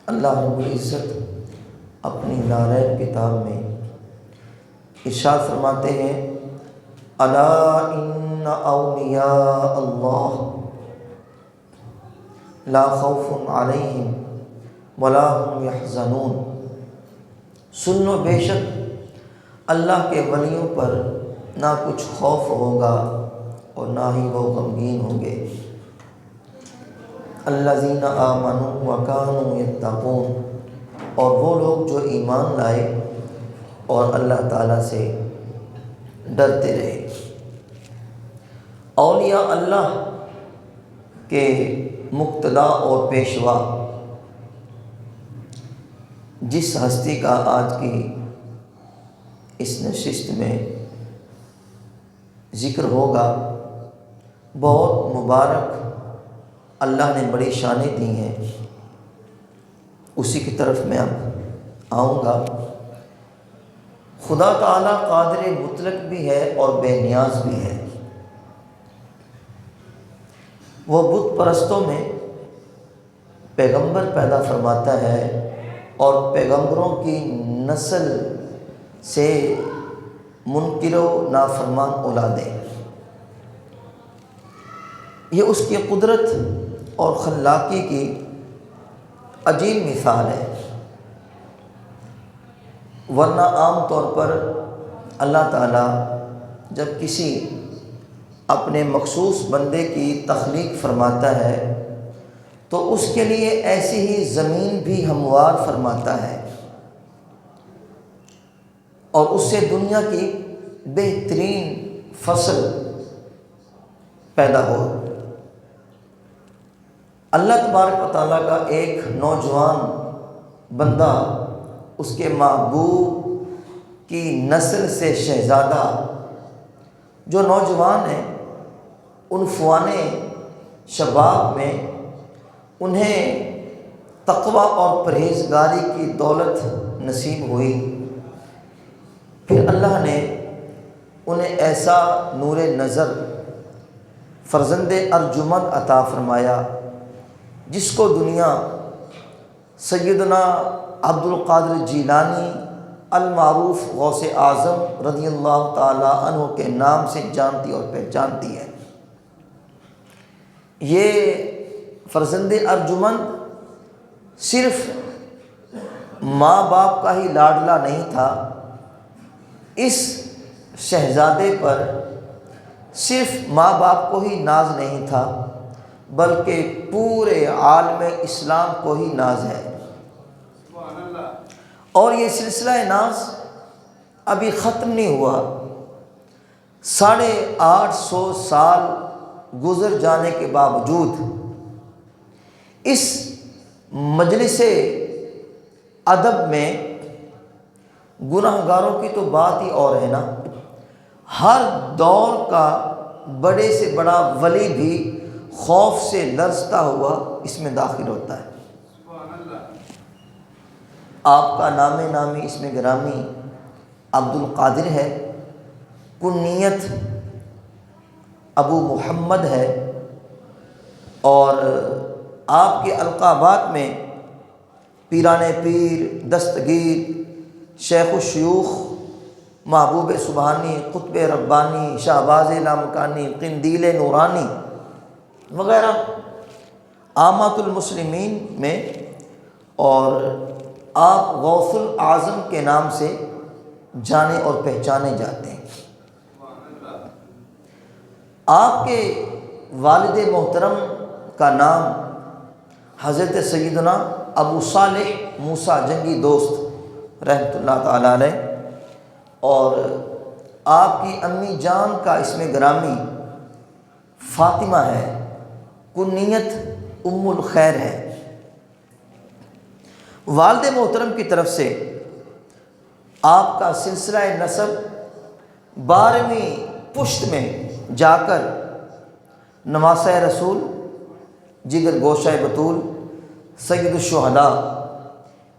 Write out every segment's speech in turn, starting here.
اللہ رب العزت اپنی نارین کتاب میں ارشاد فرماتے ہیں، الا ان اولیاء اللہ لا خوف علیہم ولا هم یحزنون۔ سن لو، بے شک اللہ کے ولیوں پر نہ کچھ خوف ہوگا اور نہ ہی وہ غمگین ہوں گے۔ الذین آمنوا وکانوا یتقون، اور وہ لوگ جو ایمان لائے اور اللہ تعالیٰ سے ڈرتے رہے۔ اولیاء اللہ کے مقتدا اور پیشوا جس ہستی کا آج کی اس نشست میں ذکر ہوگا، بہت مبارک، اللہ نے بڑی شانیں دی ہیں، اسی کی طرف میں اب آؤں گا۔ خدا تعالیٰ قادر مطلق بھی ہے اور بے نیاز بھی ہے۔ وہ بت پرستوں میں پیغمبر پیدا فرماتا ہے اور پیغمبروں کی نسل سے منکر و نافرمان اولادیں، یہ اس کی قدرت اور خلاقی کی عجیب مثال ہے۔ ورنہ عام طور پر اللہ تعالیٰ جب کسی اپنے مخصوص بندے کی تخلیق فرماتا ہے تو اس کے لیے ایسی ہی زمین بھی ہموار فرماتا ہے اور اس سے دنیا کی بہترین فصل پیدا ہو۔ اللہ تبارک و تعالیٰ کا ایک نوجوان بندہ اس کے محبوب کی نسل سے شہزادہ جو نوجوان ہیں، عنفوان شباب میں انہیں تقوی اور پرہیزگاری کی دولت نصیب ہوئی، پھر اللہ نے انہیں ایسا نور نظر فرزند ارجمند عطا فرمایا جس کو دنیا سیدنا عبد القادر جیلانی المعروف غوث اعظم رضی اللہ تعالی عنہ کے نام سے جانتی اور پہچانتی ہے۔ یہ فرزند ارجمند صرف ماں باپ کا ہی لاڈلا نہیں تھا، اس شہزادے پر صرف ماں باپ کو ہی ناز نہیں تھا بلکہ پورے عالم اسلام کو ہی ناز ہے، اور یہ سلسلہ ناز ابھی ختم نہیں ہوا۔ 850 سال گزر جانے کے باوجود اس مجلس ادب میں گناہ گاروں کی تو بات ہی اور ہے نا، ہر دور کا بڑے سے بڑا ولی بھی خوف سے لرزتا ہوا اس میں داخل ہوتا ہے۔ آپ کا نام نامی اس میں گرامی عبد القادر ہے، کنیت ابو محمد ہے، اور آپ کے القابات میں پیران پیر، دستگیر، شیخ الشیوخ، محبوب سبحانی، قطب ربانی، شہباز لامکانی، قندیل نورانی وغیرہ عامات المسلمین میں، اور آپ غوث الاعظم کے نام سے جانے اور پہچانے جاتے ہیں۔ آپ کے والد محترم کا نام حضرت سیدنا ابو صالح موسیٰ جنگی دوست رحمۃ اللہ تعالیٰ علیہ، اور آپ کی امی جان کا اسم گرامی فاطمہ ہے، کنیت ام الخیر ہے۔ والد محترم کی طرف سے آپ کا سلسلہ نسب 12ویں پشت میں جا کر نواسہ رسول، جگر گوشہ بطول، سید الشہداء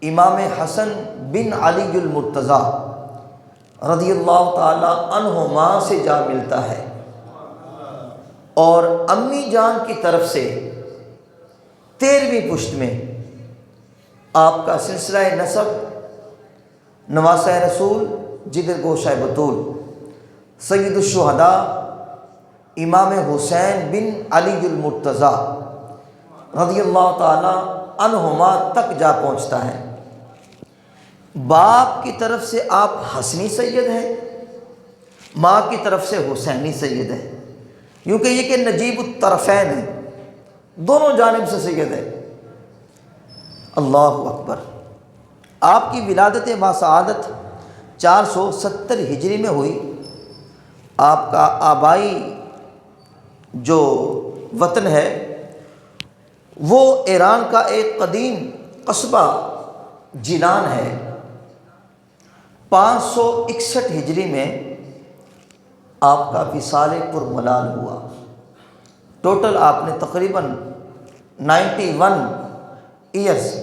امام حسن بن علی المرتضیٰ رضی اللہ تعالی عنہما سے جا ملتا ہے، اور امی جان کی طرف سے 13ویں پشت میں آپ کا سلسلہ نسب نواسہ رسول جگر گوشہ بطول سید الشہداء امام حسین بن علی المرتضیٰ رضی اللہ تعالی عنہما تک جا پہنچتا ہے۔ باپ کی طرف سے آپ حسنی سید ہیں، ماں کی طرف سے حسینی سید ہیں، یوں کہیے کہ نجیب الطرفین ہیں، دونوں جانب سے سید ہیں۔ اللہ اکبر۔ آپ کی ولادت باسعادت 470 ہجری میں ہوئی۔ آپ کا آبائی جو وطن ہے وہ ایران کا ایک قدیم قصبہ جیلان ہے۔ 561 ہجری میں آپ کا وصال پرملال ہوا۔ ٹوٹل آپ نے تقریباً 91 ایئرس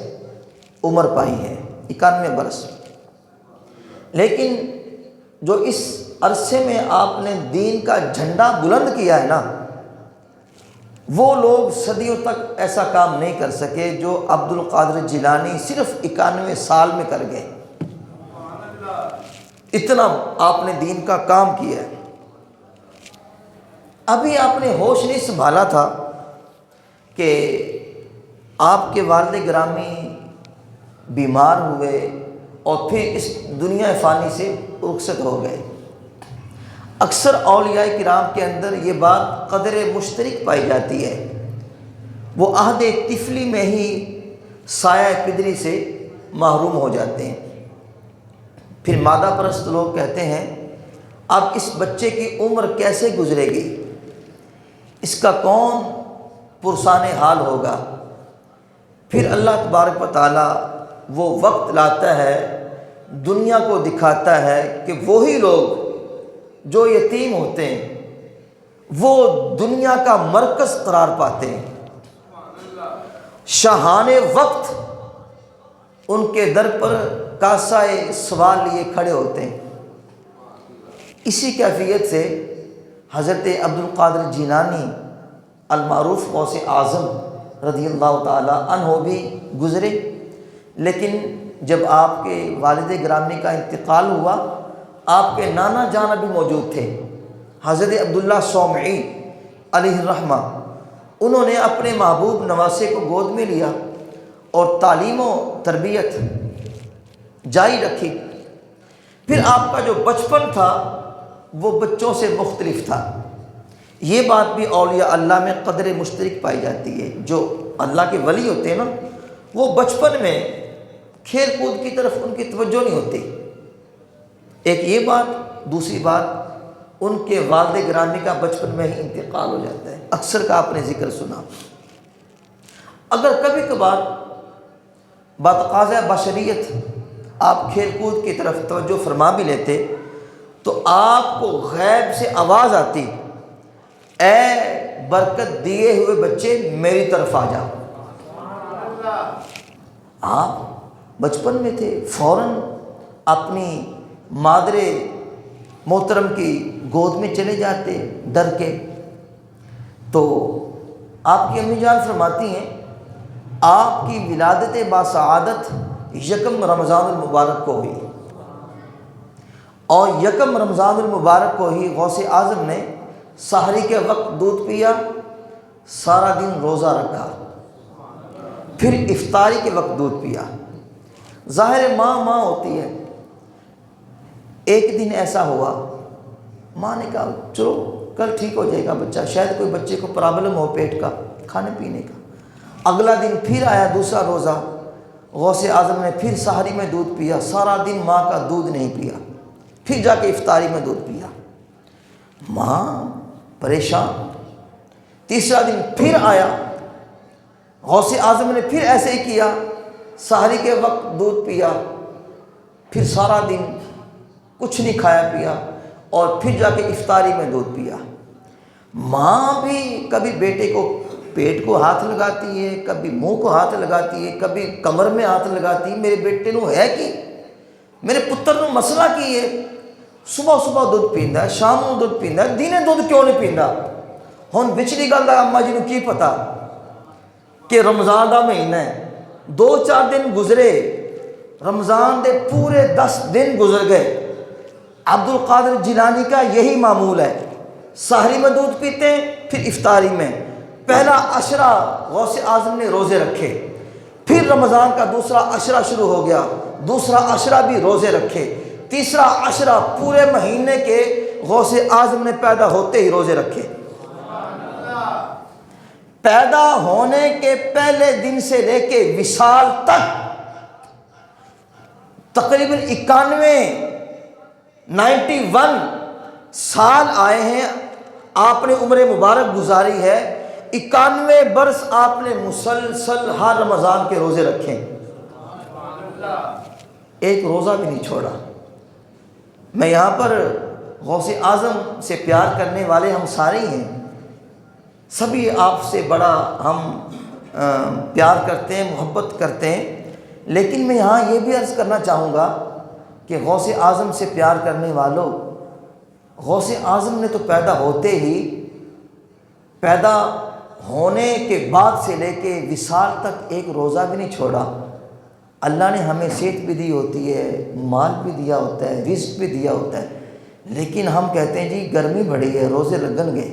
عمر پائی ہے، 91 برس۔ لیکن جو اس عرصے میں آپ نے دین کا جھنڈا بلند کیا ہے نا، وہ لوگ صدیوں تک ایسا کام نہیں کر سکے جو عبد القادر جیلانی صرف 91 سال میں کر گئے۔ اتنا آپ نے دین کا کام کیا ہے۔ ابھی آپ نے ہوش نہیں سنبھالا تھا کہ آپ کے والد گرامی بیمار ہوئے اور پھر اس دنیا فانی سے رخصت ہو گئے۔ اکثر اولیاء کرام کے اندر یہ بات قدر مشترک پائی جاتی ہے، وہ عہد طفلی میں ہی سایہ پدری سے محروم ہو جاتے ہیں۔ پھر مادہ پرست لوگ کہتے ہیں اب اس بچے کی عمر کیسے گزرے گی، اس کا کون پرسان حال ہوگا۔ پھر اللہ تبارک و تعالیٰ وہ وقت لاتا ہے، دنیا کو دکھاتا ہے کہ وہی لوگ جو یتیم ہوتے ہیں وہ دنیا کا مرکز قرار پاتے ہیں۔ شاہان وقت ان کے در پر کاسائے سوال لیے کھڑے ہوتے ہیں۔ اسی کیفیت سے حضرت عبد القادر جیلانی المعروف غوث اعظم رضی اللہ تعالی عنہ بھی گزرے، لیکن جب آپ کے والد گرامی کا انتقال ہوا، آپ کے نانا جان بھی موجود تھے، حضرت عبداللہ صومعی علیہ الرحمہ۔ انہوں نے اپنے محبوب نواسے کو گود میں لیا اور تعلیم و تربیت جاری رکھی۔ پھر آپ کا جو بچپن تھا وہ بچوں سے مختلف تھا۔ یہ بات بھی اولیاء اللہ میں قدر مشترک پائی جاتی ہے۔ جو اللہ کے ولی ہوتے ہیں نا، وہ بچپن میں کھیل کود کی طرف ان کی توجہ نہیں ہوتی۔ ایک یہ بات، دوسری بات ان کے والد گرامی کا بچپن میں ہی انتقال ہو جاتا ہے، اکثر کا آپ نے ذکر سنا۔ اگر کبھی کبھار بتقاضۂ بشریت آپ کھیل کود کی طرف توجہ فرما بھی لیتے تو آپ کو غیب سے آواز آتی، اے برکت دیے ہوئے بچے میری طرف آ جاؤ۔ آپ بچپن میں تھے، فوراً اپنی مادر محترم کی گود میں چلے جاتے ڈر کے۔ تو آپ کی امی جان فرماتی ہیں آپ کی ولادت باسعادت 1 رمضان المبارک کو ہوئی، اور 1 رمضان المبارک کو ہی غوث اعظم نے سحری کے وقت دودھ پیا، سارا دن روزہ رکھا، پھر افطاری کے وقت دودھ پیا۔ ظاہر ماں ہوتی ہے۔ ایک دن ایسا ہوا، ماں نے کہا چلو کل ٹھیک ہو جائے گا بچہ، شاید کوئی بچے کو پرابلم ہو پیٹ کا، کھانے پینے کا۔ اگلا دن پھر آیا دوسرا روزہ، غوث اعظم نے پھر سحری میں دودھ پیا، سارا دن ماں کا دودھ نہیں پیا، پھر جا کے افطاری میں دودھ پیا۔ ماں پریشان۔ تیسرا دن پھر آیا، غوث اعظم نے پھر ایسے ہی کیا، سحری کے وقت دودھ پیا، پھر سارا دن کچھ نہیں کھایا پیا، اور پھر جا کے افطاری میں دودھ پیا۔ ماں بھی کبھی بیٹے کو پیٹ کو ہاتھ لگاتی ہے، کبھی منہ کو ہاتھ لگاتی ہے، کبھی کمر میں ہاتھ لگاتی ہے، میرے بیٹے نو ہے کہ میرے پتر نو مسئلہ کی ہے، صبح صبح دودھ پیندا ہے، شام نو دودھ پیندا ہے، دینے دودھ کیوں نہیں پیندا؟ ہن وچلی گل دا اماں جی نو کی پتا کہ رمضان دا مہینہ ہے، 2-4 دن گزرے، رمضان دے پورے 10 دن گزر گئے۔ عبد القادر جیلانی کا یہی معمول ہے، سحری میں دودھ پیتے ہیں، پھر افطاری میں۔ پہلا عشرہ غوث اعظم نے روزے رکھے، پھر رمضان کا دوسرا عشرہ شروع ہو گیا، دوسرا عشرہ بھی روزے رکھے، تیسرا عشرہ پورے مہینے کے غوث اعظم نے پیدا ہوتے ہی روزے رکھے۔ پیدا ہونے کے پہلے دن سے لے کے وصال تک تقریباً 91 سال آئے ہیں، آپ نے عمر مبارک گزاری ہے، 91 برس آپ نے مسلسل ہر رمضان کے روزے رکھے، ایک روزہ بھی نہیں چھوڑا۔ میں یہاں پر غوث اعظم سے پیار کرنے والے ہم سارے ہیں، سبھی آپ سے بڑا ہم پیار کرتے ہیں، محبت کرتے ہیں، لیکن میں یہاں یہ بھی عرض کرنا چاہوں گا کہ غوث اعظم سے پیار کرنے والوں، غوث اعظم نے تو پیدا ہوتے ہی، پیدا ہونے کے بعد سے لے کے وصال تک ایک روزہ بھی نہیں چھوڑا۔ اللہ نے ہمیں صحت بھی دی ہوتی ہے، مال بھی دیا ہوتا ہے، رزق بھی دیا ہوتا ہے، لیکن ہم کہتے ہیں جی گرمی بڑی ہے، روزے لگن گے،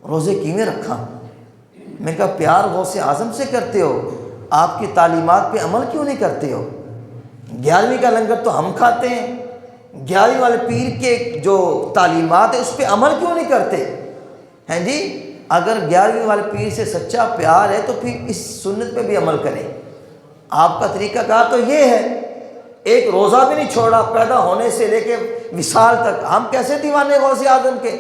روزے کیویں رکھا؟ میں کہا پیار غوث اعظم سے کرتے ہو، آپ کی تعلیمات پہ عمل کیوں نہیں کرتے ہو؟ 11ویں کا لنگر تو ہم کھاتے ہیں، 11ویں والے پیر کے جو تعلیمات ہے اس پہ عمل کیوں نہیں کرتے ہیں جی؟ اگر 11ویں والے پیر سے سچا پیار ہے تو پھر اس سنت پہ بھی عمل کریں۔ آپ کا طریقہ کار تو یہ ہے، ایک روزہ بھی نہیں چھوڑا پیدا ہونے سے لے کے وصال تک۔ ہم کیسے دیوانے غوث اعظم کے؟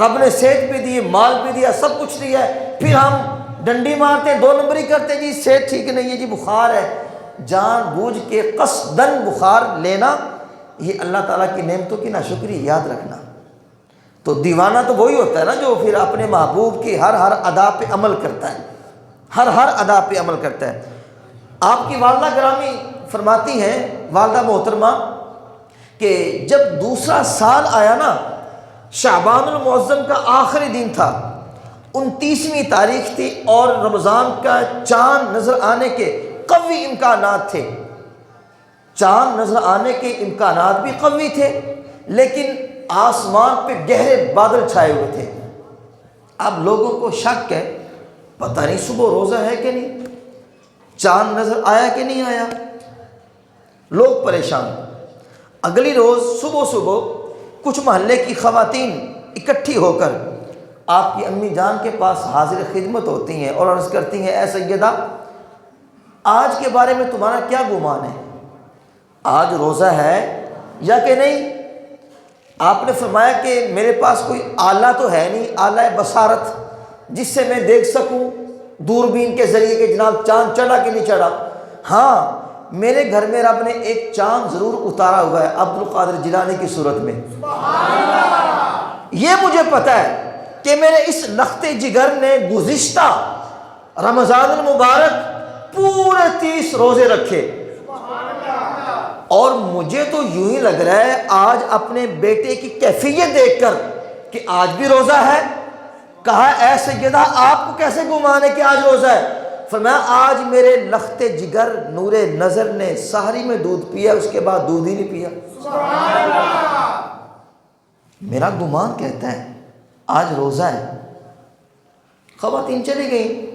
رب نے صحت بھی دی، مال بھی دیا، سب کچھ دیا ہے، پھر ہم ڈنڈی مارتے ہیں، 2 نمبری کرتے ہیں، جی صحت ٹھیک نہیں ہے، جی بخار ہے۔ جان بوجھ کے قصداً بخار لینا یہ اللہ تعالیٰ کی نعمتوں کی ناشکری، یاد رکھنا۔ تو دیوانہ تو وہی ہوتا ہے نا جو پھر اپنے محبوب کی ہر ادا پہ عمل کرتا ہے، ہر ادا پہ عمل کرتا ہے۔ آپ کی والدہ گرامی فرماتی ہیں، والدہ محترمہ، کہ جب دوسرا سال آیا نا، شعبان المعظم کا آخری دن تھا، 29ویں تاریخ تھی، اور رمضان کا چاند نظر آنے کے قوی امکانات تھے، چاند نظر آنے کے امکانات بھی قوی تھے، لیکن آسمان پہ گہرے بادل چھائے ہوئے تھے۔ اب لوگوں کو شک ہے، پتہ نہیں صبح روزہ ہے کہ نہیں، چاند نظر آیا کہ نہیں آیا، لوگ پریشان۔ اگلی روز صبح کچھ محلے کی خواتین اکٹھی ہو کر آپ کی امی جان کے پاس حاضر خدمت ہوتی ہیں اور عرض کرتی ہیں، اے سیدہ، آج کے بارے میں تمہارا کیا گمان ہے؟ آج روزہ ہے یا کہ نہیں؟ آپ نے فرمایا کہ میرے پاس کوئی آلہ تو ہے نہیں، آلہ بصارت جس سے میں دیکھ سکوں دوربین کے ذریعے کہ جناب چاند چڑھا کہ نہیں چڑھا۔ ہاں، میرے گھر میں رب نے ایک چاند ضرور اتارا ہوا ہے، عبد القادر جیلانی کی صورت میں۔ یہ مجھے پتہ ہے کہ میرے اس لخت جگر نے گزشتہ رمضان المبارک پورے 30 روزے رکھے، اور مجھے تو یوں ہی لگ رہا ہے آج اپنے بیٹے کی کیفیت دیکھ کر کہ آج بھی روزہ ہے۔ کہا، اے سیدہ آپ کو کیسے گمان ہے کہ آج روزہ ہے؟ فرمایا، آج میرے لخت جگر نور نظر نے سحری میں دودھ پیا، اس کے بعد دودھ ہی نہیں پیا۔ میرا گمان کہتا ہے آج روزہ ہے۔ خواتین چلی گئیں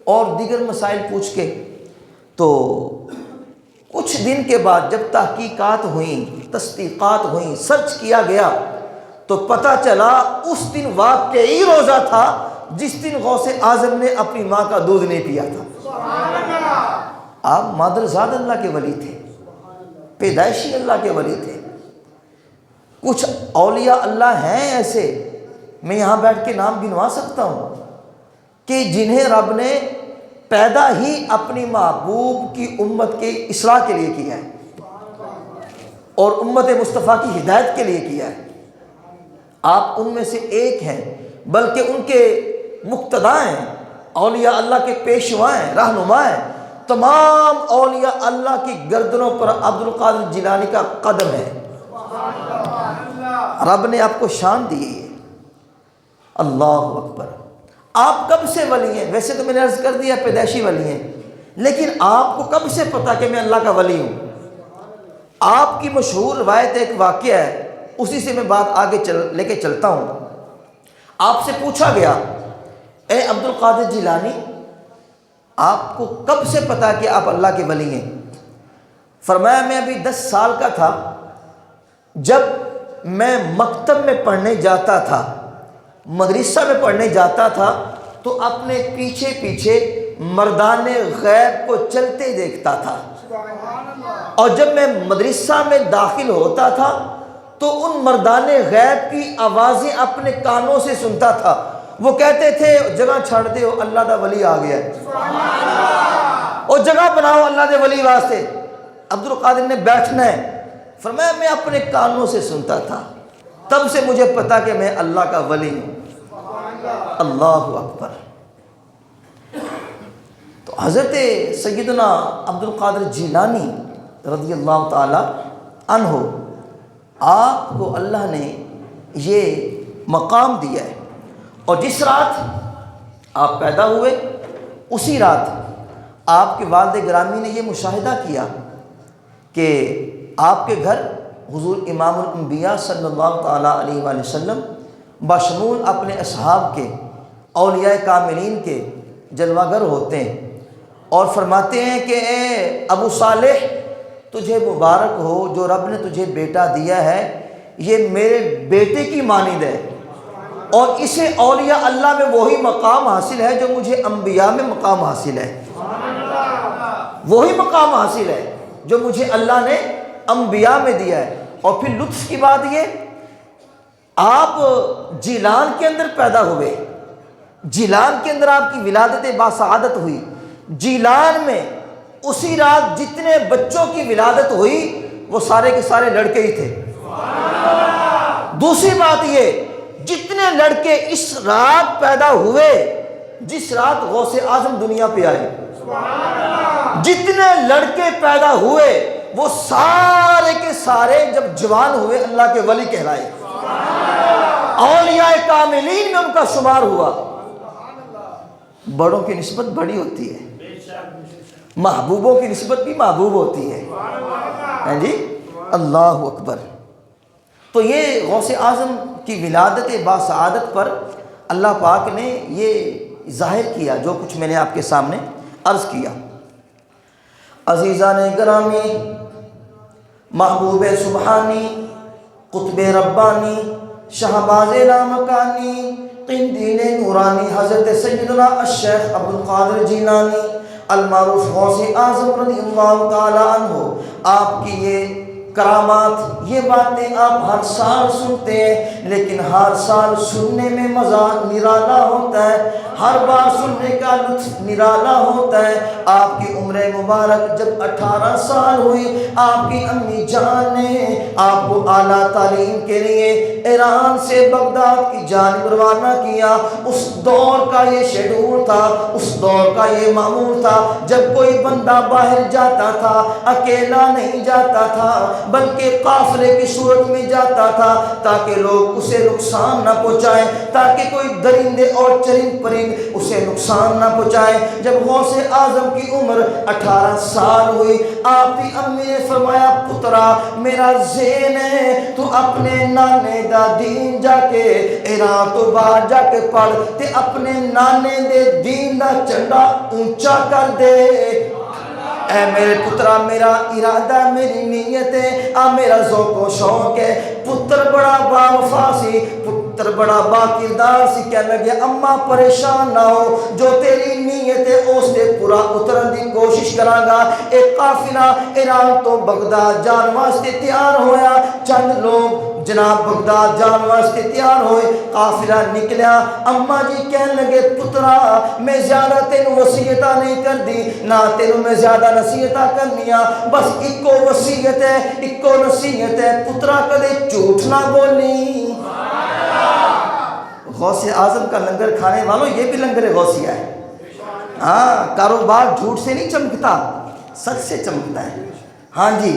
اور دیگر مسائل پوچھ کے، تو کچھ دن کے بعد جب تحقیقات ہوئیں، تصدیقات ہوئیں، سرچ کیا گیا، تو پتہ چلا اس دن واقعی روزہ تھا جس دن غوث اعظم نے اپنی ماں کا دودھ نہیں پیا تھا۔ آپ مادرزاد اللہ کے ولی تھے، پیدائشی اللہ کے ولی تھے۔ کچھ اولیاء اللہ ہیں ایسے، میں یہاں بیٹھ کے نام گنوا سکتا ہوں، کہ جنہیں رب نے پیدا ہی اپنی محبوب کی امت کے اصلاح کے لیے کیا ہے اور امت مصطفیٰ کی ہدایت کے لیے کیا ہے۔ آپ ان میں سے ایک ہیں، بلکہ ان کے مقتدا ہیں، اولیاء اللہ کے پیشوا ہیں، رہنما ہیں۔ تمام اولیاء اللہ کی گردنوں پر عبد القادر جیلانی کا قدم ہے۔ رب نے آپ کو شان دی ہے۔ اللہ اکبر۔ آپ کب سے ولی ہیں؟ ویسے تو میں نے عرض کر دیا پیدائشی ولی ہیں، لیکن آپ کو کب سے پتا کہ میں اللہ کا ولی ہوں؟ آپ کی مشہور روایت ایک واقعہ ہے، اسی سے میں بات آگے لے کے چلتا ہوں۔ آپ سے پوچھا گیا، اے عبد القادر جیلانی، آپ کو کب سے پتا کہ آپ اللہ کے ولی ہیں؟ فرمایا میں ابھی 10 سال کا تھا، جب میں مکتب میں پڑھنے جاتا تھا، مدرسہ میں پڑھنے جاتا تھا، تو اپنے پیچھے پیچھے مردان غیب کو چلتے دیکھتا تھا، اور جب میں مدرسہ میں داخل ہوتا تھا تو ان مردان غیب کی آوازیں اپنے کانوں سے سنتا تھا۔ وہ کہتے تھے جگہ چھاڑ دے، اللہ دا ولی آ گیا ہے، اور جگہ بناؤ اللہ دے ولی واسطے، عبد القادر نے بیٹھنا ہے۔ فرمایا میں اپنے کانوں سے سنتا تھا، تب سے مجھے پتا کہ میں اللہ کا ولی ہوں۔ اللہ اکبر۔ تو حضرت سیدنا عبد القادر جیلانی رضی اللہ تعالی عنہ، آپ کو اللہ نے یہ مقام دیا ہے، اور جس رات آپ پیدا ہوئے اسی رات آپ کے والد گرامی نے یہ مشاہدہ کیا کہ آپ کے گھر حضور امام الانبیاء صلی اللہ تعالیٰ علیہ وآلہ وسلم بشمول اپنے اصحاب کے، اولیاء کاملین کے جلوہ گر ہوتے ہیں، اور فرماتے ہیں کہ اے ابو صالح، تجھے مبارک ہو جو رب نے تجھے بیٹا دیا ہے، یہ میرے بیٹے کی مانند ہے، اور اسے اولیاء اللہ میں وہی مقام حاصل ہے جو مجھے انبیاء میں مقام حاصل ہے، وہی مقام حاصل ہے جو مجھے اللہ نے انبیاء میں دیا ہے۔ اور پھر لطف کی بات یہ، آپ جیلان کے اندر پیدا ہوئے، جیلان کے اندر آپ کی ولادت باسعادت ہوئی، جیلان میں اسی رات جتنے بچوں کی ولادت ہوئی وہ سارے کے سارے لڑکے ہی تھے۔ دوسری بات یہ، جتنے لڑکے اس رات پیدا ہوئے جس رات غوث اعظم دنیا پہ آئے، جتنے لڑکے پیدا ہوئے وہ سارے کے سارے جب جوان ہوئے اللہ کے ولی کہلائے، اولیاء کاملین میں ان کا شمار ہوا۔ بڑوں کی نسبت بڑی ہوتی ہے، محبوبوں کی نسبت بھی محبوب ہوتی ہے جی، اللہ اکبر۔ تو یہ غوث اعظم کی ولادت باسعادت پر اللہ پاک نے یہ ظاہر کیا جو کچھ میں نے آپ کے سامنے عرض کیا۔ عزیزان گرامی، محبوب سبحانی، قطب ربانی، شہباز لامکانی، قندیل نورانی حضرت سیدنا الشیخ عبد القادر جیلانی المعروف غوث اعظم رضی اللہ تعالی عنہ، آپ کی یہ کرامات، یہ باتیں آپ ہر سال سنتے ہیں، لیکن ہر سال سننے میں مزہ نرالا ہوتا ہے، ہر بار سننے کا لطف نرالا ہوتا ہے۔ آپ کی عمر مبارک جب 18 سال ہوئی، آپ کی امی جان نے آپ کو اعلیٰ تعلیم کے لیے ایران سے بغداد کی جانب روانہ کیا۔ اس دور کا یہ شیڈول تھا، اس دور کا یہ معمول تھا، جب کوئی بندہ باہر جاتا تھا اکیلا نہیں جاتا تھا بلکہ قافلے کی صورت میں جاتا تھا، تاکہ لوگ اسے نقصان نہ پہنچائیں، تاکہ کوئی درندے اور چرند پرند اسے نقصان نہ پہنچائے۔ جب غوث اعظم کی عمر 18 سال ہوئی، آپ کی امی نے فرمایا، پترا میرا ذہن ہے تو اپنے نانے دا دین جا کے ایران تو باہر جا کے پڑھ تے اپنے نانے دے دین دا جھنڈا اونچا کر دے۔ اے میرے پترا، میرا ارادہ، میری نیت ہے، میرا ذوق و شوق ہے۔ پتر بڑا با وفا سی، پتر بڑا با کردار سی، کہنے لگے اماں پریشان نہ ہو، جو تیری نیت ہے اس سے پورا اترن دی کوشش کراں گا۔ ایک قافلہ ایران تو بغداد جان واسطے تیار ہویا، چند لوگ جناب بغداد جان واسطے تیار ہوئے، قافلہ نکلیا۔ اماں جی کہنے لگے، پترا میں زیادہ تینوں وصیتہ نہیں کر دی، نہ تینوں میں زیادہ نصیحتہ کرنیاں، بس ایکو وصیت ہے، ایکو نصیحت ہے، پترا کدے جھوٹ نہ بولی۔ غوث اعظم کا لنگر کھانے والوں، یہ بھی لنگر غوثیہ ہے۔ ہاں، کاروبار جھوٹ سے نہیں چمکتا، سچ سے چمکتا ہے۔ ہاں جی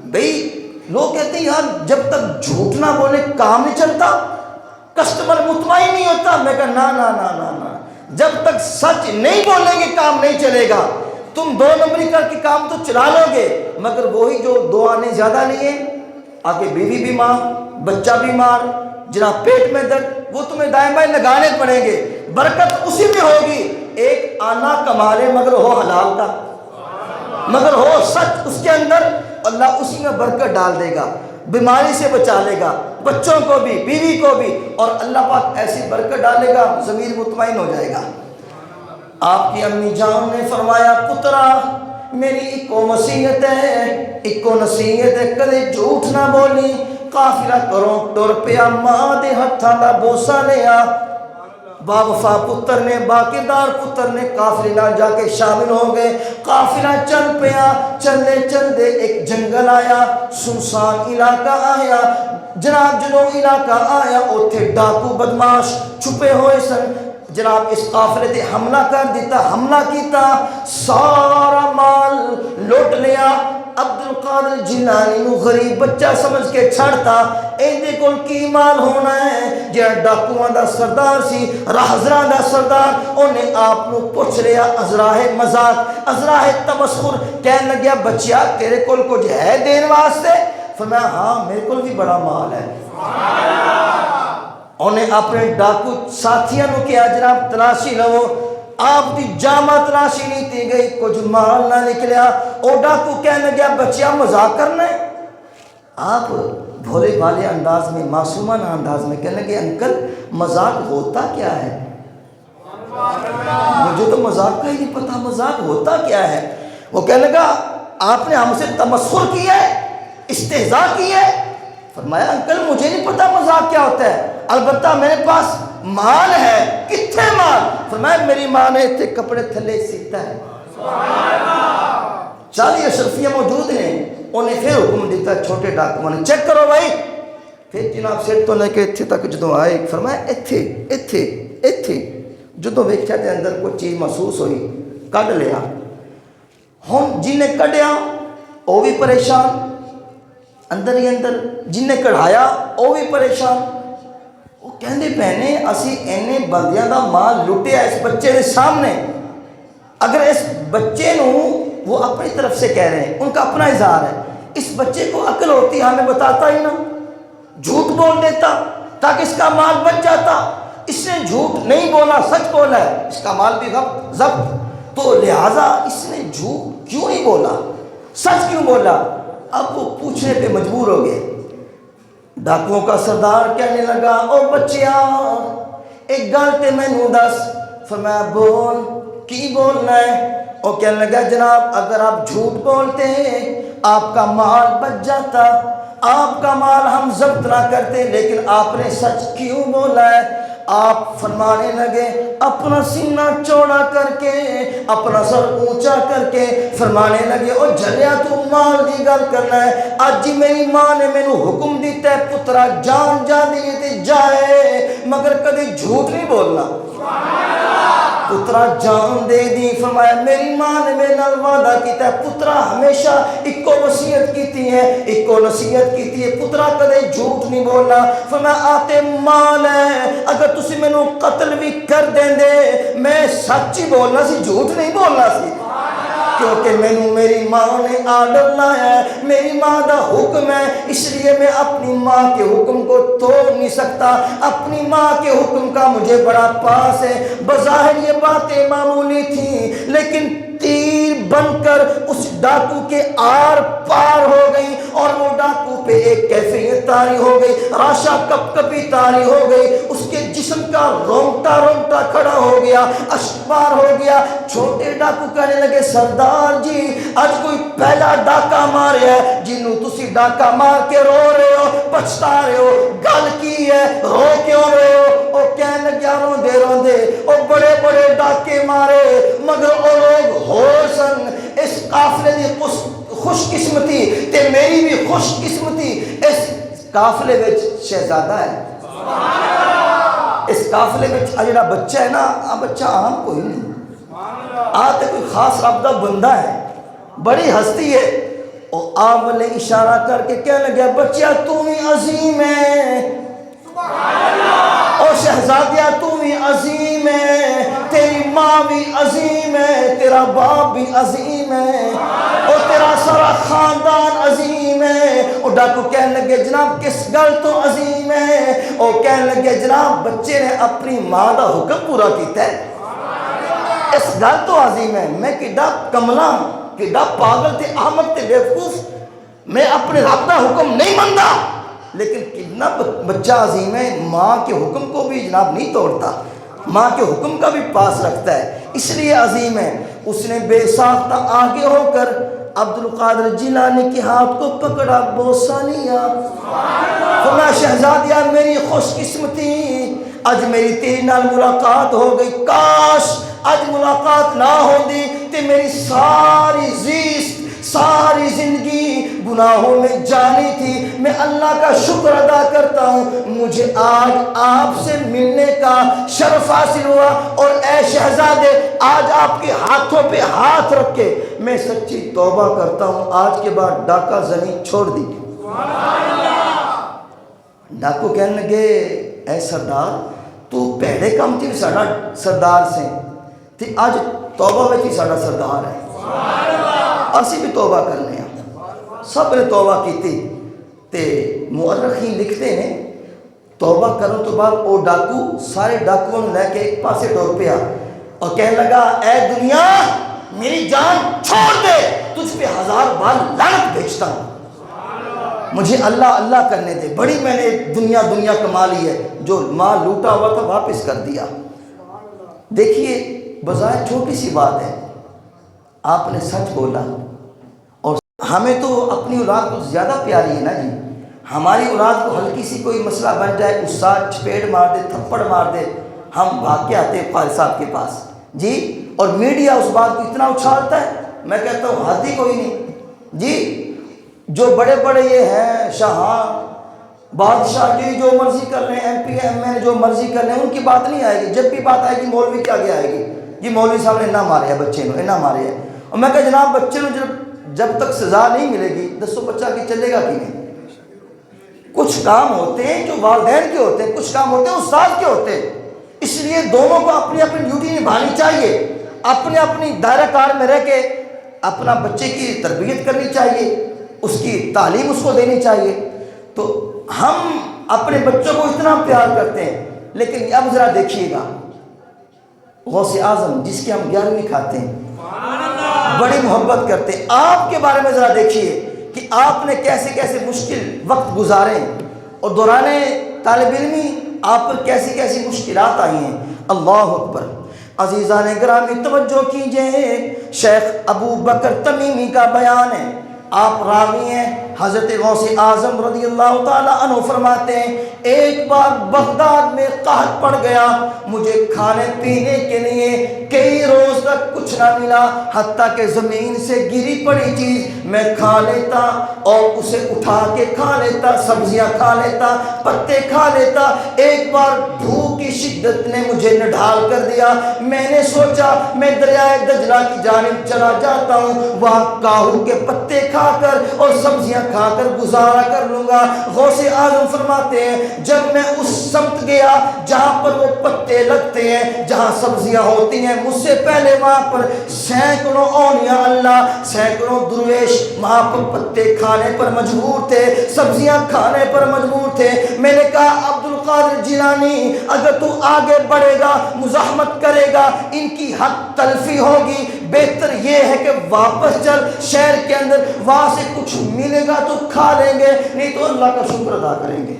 بھئی، لوگ کہتے ہیں یار جب تک جھوٹ نہ بولے کام نہیں چلتا، کسٹمر مطمئن نہیں ہوتا۔ میں کہا نا نا نا نا نا، جب تک سچ نہیں بولیں گے کام نہیں چلے گا۔ تم 2 نمبری کر کے کام تو چلا لو گے، مگر وہی جو 2 آنے زیادہ لیے، آگے بیوی بیمار، بچہ بیمار، جناب پیٹ میں درد، وہ تمہیں دائیں بائیں لگانے پڑیں گے۔ برکت اسی میں ہوگی، ایک آنا کما لے مگر ہو حلال کا، مگر ہو سچ اس کے اندر، اللہ اسی میں برکت ڈال دے گا، بیماری سے بچا لے گا، بچوں کو بھی بیوی کو بھی، اور اللہ پاک ایسی برکت ڈالے گا ضمیر مطمئن ہو جائے گا۔ آپ کی امی جان نے فرمایا پترا میری ایکو وصیت ہے، ایکو نصیحت ہے، کدے جھوٹ نہ بولی، قافلہ کرو ٹر پیا ماں دے ہتھاں دا بوسا لیا۔ با وفا پتر نے، باقیدار پتر نے قافلے نال جا کے شامل ہو گئے، قافلہ چل پیا، چلے چلدے ایک جنگل آیا، سنسان علاقہ آیا، جناب جدوں علاقہ آیا اوتھے ڈاکو بدماش چھپے ہوئے سن، جناب اس قافلے تے حملہ کر دیتا، حملہ کیتا، سارا مال لوٹ لیا۔ عبد القادر جیلانی نو غریب بچہ سمجھ کے چھڑتا، ایندے کول کی مال ہونا ہے؟ جہاں ڈاکوان دا سردار سی، راہزراں دا سردار، انہیں آپ نو پوچھ لیا ازراہ مذاق، ازراہ تمسخر، کہنے لگیا بچیا تیرے کول کچھ ہے دین واسطے؟ فرمایا ہاں میرے کول بھی بڑا مال ہے۔ انہیں اپنے ڈاکو ساتھیاں نو کیا جناب تلاشی لو، آپ دی جامع تلاشی نہیں تھی گئی، کچھ مال نہ نکلیا۔ او ڈاکو کہنے گیا بچیا مذاق کرنا ہے؟ آپ بھولے بھالے انداز میں، معصومانہ انداز میں کہنے گے انکل مذاق ہوتا کیا ہے؟ مجھے تو مذاق کا ہی نہیں پتا، مذاق ہوتا کیا ہے؟ وہ کہنے لگا آپ نے ہم سے تمسخر کیا ہے، استہزاء کی ہے؟ فرمایا انکل مجھے نہیں پتا مذاق کیا ہوتا ہے، البتہ میرے پاس مال ہے۔ کتنے مال؟ فرمایا میری ماں نے تھے کپڑے تھلے سیتا ہے۔ 40 اشرفیہ موجود ہیں، انہیں پھر حکم دیتا چھوٹے ڈاکو نے چیک کرو بھائی، پھر جناب سیٹ تو لے کے اتھے تک جدوں آئے، فرمایا اتھے جدوں ویکھیا تے اندر کوئی چیز محسوس ہوئی، کڈ لیا۔ ہن جنہیں کڈیا وہ بھی پریشان، اندر ہی اندر جنہیں کڑھایا وہ بھی پریشان۔ وہ کہندے پہنے اسی اینے بندیاں دا مال لٹیا اس بچے دے سامنے، اگر اس بچے نو وہ اپنی طرف سے کہہ رہے ہیں، ان کا اپنا اظہار ہے، اس بچے کو عقل ہوتی ہمیں بتاتا ہی نہ، جھوٹ بول دیتا تاکہ اس کا مال بچ جاتا۔ اس نے جھوٹ نہیں بولا، سچ بولا ہے، اس کا مال بھی ضبط، تو لہٰذا اس نے جھوٹ کیوں نہیں بولا، سچ کیوں بولا؟ اب وہ پوچھنے پہ مجبور ہو گئے۔ ڈاکوؤں کا سردار کہنے لگا او بچیا ایک گل تے مینوں دس۔ فرمایا بول، کی بولنا ہے؟ وہ کہنے لگا جناب اگر آپ جھوٹ بولتے آپ کا مال بچ جاتا، آپ کا مال ہم ضبط نہ کرتے، لیکن آپ نے سچ کیوں بولا ہے؟ آپ فرمانے لگے اپنا سینہ چوڑا کر کے، اپنا سر اونچا کر کے فرمانے لگے او جھلیا تو مال دی گل کرنا ہے، آج جی میری ماں نے میں نو حکم دیتا ہے پترا جان جا دیئے تے جائے، مگر کدی جھوٹ نہیں بولنا۔ پترا جان دے دی، فرمایا میری ماں نے میرے نال وعدہ کیتا ہے پترا ہمیشہ ایکو وصیت کیتی ہے، ایکو نصیحت کیتی ہے، پترا کدے جھوٹ نہیں بولنا۔ فرمایا آتے مال ہے، اگر تسی میں نو قتل بھی کر دیں دے میں سچ ہی بولنا سی، جھوٹ نہیں بولنا سی، کیونکہ میں نو میری ماں نے آرڈر لایا ہے، میری ماں دا حکم ہے، اس لیے میں اپنی ماں کے حکم کو توڑ نہیں سکتا، اپنی ماں کے حکم کا مجھے بڑا پاس ہے۔ بظاہر یہ باتیں معمولی تھیں، لیکن تیر بن کر اس ڈاکو کے آر پار ہو گئی، اور وہ ڈاکو پہ ایک کیفیت طاری ہو گئی، راشا کپ کپی طاری ہو گئی، اس کے جسم کا رونگٹا رونگٹا کھڑا ہو گیا، اشکبار ہو گیا۔ چھوٹے ڈاکو کہنے لگے سردار جی آج کوئی پہلا ڈاکا ماریا ہے، جنہوں تسی ڈاکا مار کے رو رہے ہو، پچھتا رہے ہو، گل کی ہے، رو کیوں رہے ہو؟ وہ کہنے لگیا روندے روندے وہ بڑے بڑے ڈاکے مارے، مگر وہ لوگ ہو سن، اس قافلے دی خوش قسمتی تے میری بھی خوش قسمتی، اس قافلے وچ شہزادہ ہے، اس قافلے وچ جڑا بچہ ہے نا، بچہ عام کوئی نہیں، آتے کوئی خاص رب دا بندہ ہے، بڑی ہستی ہے۔ اور آپ والے اشارہ کر کے کہنے لگا بچیا تو بھی عظیم ہے، اور شہزادیہ تو بھی عظیم ہے، تیری ماں ماں بھی عظیم ہے، تیرا باپ بھی عظیم ہے، اور تیرا سارا خاندان عظیم ہے۔ اور ڈاکو کہنے لگے جناب کس گل تو عظیم ہے؟ اور کہنے لگے جناب بچے نے اپنی ماں دا حکم پورا کیتا ہے، اس گل تو عظیم ہے۔ میں کڈا کملا، کڈا پاگل تے احمق تے بیوقوف، میں اپنے رب دا حکم نہیں مندا، لیکن کتنا بچہ عظیم ہے، ماں کے حکم کو بھی جناب نہیں توڑتا، ماں کے حکم کا بھی پاس رکھتا ہے، اس لیے عظیم ہے۔ اس نے بے ساختہ آگے ہو کر عبد القادر جیلانی کے ہاتھ کو پکڑا، بوسہ لیا، فرمایا شہزادیہ میری خوش قسمتی، آج میری تیری نال ملاقات ہو گئی، کاش آج ملاقات نہ ہوندی تے میری ساری زیست، ساری زندگی گناہوں میں جانی تھی۔ میں اللہ کا شکر ادا کرتا ہوں مجھے آج آپ سے ملنے کا شرف حاصل ہوا، اور اے شہزادے آج آپ کے ہاتھوں پہ ہاتھ رکھ کے میں سچی توبہ کرتا ہوں، آج کے بعد ڈاکہ زمین چھوڑ دی۔ ڈاکو کہنے لگے اے سردار تو پیڑے کم تھی ساڑا سردار سے تے آج توبہ میں تھی ساڑا سردار ہے، اسی بھی توبہ کرنے ہیں۔ سب نے توبہ کی تھی تے مورخین لکھتے ہیں توبہ کرنے تو بعد وہ ڈاکو سارے ڈاکوؤں لے کے ایک پاسے ٹور پیا اور کہنے لگا اے دنیا میری جان چھوڑ دے، تجھ پہ 1000 بار لعنت بھیجتا ہوں، مجھے اللہ اللہ کرنے دے، بڑی میں نے دنیا کما لی ہے، جو مال لوٹا ہوا تھا واپس کر دیا۔ دیکھیے بظاہر چھوٹی سی بات ہے، آپ نے سچ بولا، اور ہمیں تو اپنی اولاد کو زیادہ پیاری ہے نا جی، ہماری اولاد کو ہلکی سی کوئی مسئلہ بن جائے، استاد چپیڑ مار دے، تھپڑ مار دے، ہم بھاگ کے آتے ہیں قاری صاحب کے پاس جی، اور میڈیا اس بات کو اتنا اچھالتا ہے، میں کہتا ہوں حد ہی کوئی نہیں جی۔ جو بڑے بڑے یہ ہیں شاہاں بادشاہ جی جو مرضی کر لیں، ایم پی ایم ایل جو مرضی کر لیں، ان کی بات نہیں آئے گی، جب بھی بات آئے گی مولوی کے آگے آئے گی، جی مولوی صاحب نے نہ مارے ہے بچے نے، نہ مارے ہے، اور میں کہا جناب بچے نے جب تک سزا نہیں ملے گی دسو بچہ کی چلے گا کہ نہیں؟ کچھ کام ہوتے ہیں جو والدین کے ہوتے ہیں، کچھ کام ہوتے ہیں استاد کے ہوتے ہیں، اس لیے دونوں کو اپنی اپنی ڈیوٹی نبھانی چاہیے، اپنے اپنی دائرہ کار میں رہ کے اپنا بچے کی تربیت کرنی چاہیے، اس کی تعلیم اس کو دینی چاہیے۔ تو ہم اپنے بچوں کو اتنا پیار کرتے ہیں، لیکن اب ذرا دیکھیے گا غوث اعظم جس کے ہم 11ویں کھاتے ہیں، بڑی محبت کرتے ہیں، آپ کے بارے میں ذرا دیکھیے کہ آپ نے کیسے کیسے مشکل وقت گزارے، اور دوران طالب علمی آپ پر کیسی کیسی مشکلات آئی ہیں۔ اللہ اکبر۔ عزیزان گرامی توجہ کیجئے، شیخ ابو بکر تمیمی کا بیان ہے، آپ راوی ہیں، حضرت غوث اعظم رضی اللہ تعالیٰ عنہ فرماتے ہیں ایک بار بغداد میں قحط پڑ گیا، مجھے کھانے پینے کے لیے کئی روز تک کچھ نہ ملا، حتیٰ کہ زمین سے گری پڑی چیز میں کھا لیتا اور اسے اٹھا کے کھا لیتا، سبزیاں کھا لیتا، پتے کھا لیتا۔ ایک بار بھوک کی شدت نے مجھے نڈھال کر دیا، میں نے سوچا میں دریائے دجلہ کی جانب چلا جاتا ہوں، وہاں کاہو کے پتے کھا کر اور سبزیاں کھا کر گزارا کر لوں گا۔ غوث اعظم فرماتے ہیں جب میں اس سمت گیا جہاں پر وہ پتے لگتے ہیں، جہاں سبزیاں ہوتی ہیں، مجھ سے پہلے وہاں پر سینکڑوں اولیاء اللہ، سینکڑوں درویش وہاں پر پتے کھانے پر مجبور تھے، سبزیاں کھانے پر مجبور تھے۔ میں نے کہا عبد القادر جیلانی اگر تو آگے بڑھے گا، مزاحمت کرے گا، ان کی حق تلفی ہوگی، بہتر یہ ہے کہ واپس چل شہر کے اندر، وہاں سے کچھ ملے گا تو کھا لیں گے، نہیں تو اللہ کا شکر ادا کریں گے۔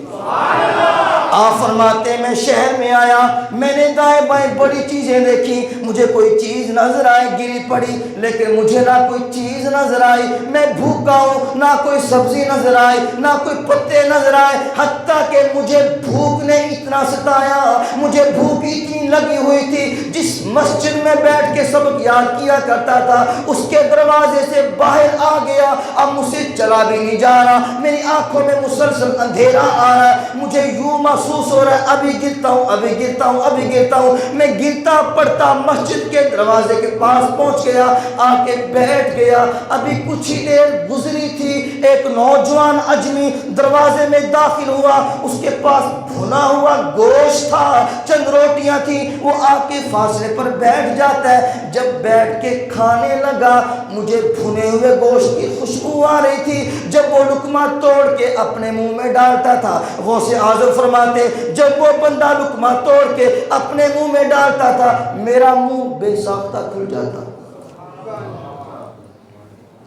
آپ فرماتے میں شہر میں آیا، میں نے دائیں بائیں بڑی چیزیں دیکھی، مجھے کوئی چیز نظر آئی گری پڑی، لیکن مجھے نہ کوئی چیز نظر آئی، میں بھوکا ہوں، نہ کوئی سبزی نظر آئی، نہ کوئی پتے نظر آئے، حتیٰ کہ مجھے بھوک نے اتنا ستایا، مجھے بھوک اتنی لگی ہوئی تھی، جس مسجد میں بیٹھ کے سبق یاد کیا کرتا تھا اس کے دروازے سے باہر آ گیا اب مجھ سے چلا بھی نہیں جا رہا، میری آنکھوں میں مسلسل اندھیرا آ رہا ہے، مجھے یوں محسوس ہو رہا ہے ابھی گرتا ہوں، ابھی گرتا ہوں، ابھی گرتا ہوں۔ میں گرتا پڑتا مسجد کے دروازے کے پاس پہنچ گیا، آ کے بیٹھ گیا۔ ابھی کچھ ہی دیر گزری تھی، ایک نوجوان اجمی دروازے میں داخل ہوا، اس کے پاس بھنا ہوا گوشت تھا، چند روٹیاں تھیں، وہ آ کے فاصلے پر بیٹھ جاتا ہے۔ جب بیٹھ کے کھانے لگا، مجھے بھنے ہوئے گوشت کی خوشبو آ رہی تھی۔ جب وہ لقمہ توڑ کے اپنے منہ میں ڈالتا تھا، غوث اعظم فرماتے جب وہ بندہ لقمہ توڑ کے اپنے منہ میں ڈالتا تھا، میرا منہ بے ساختہ کھل جاتا۔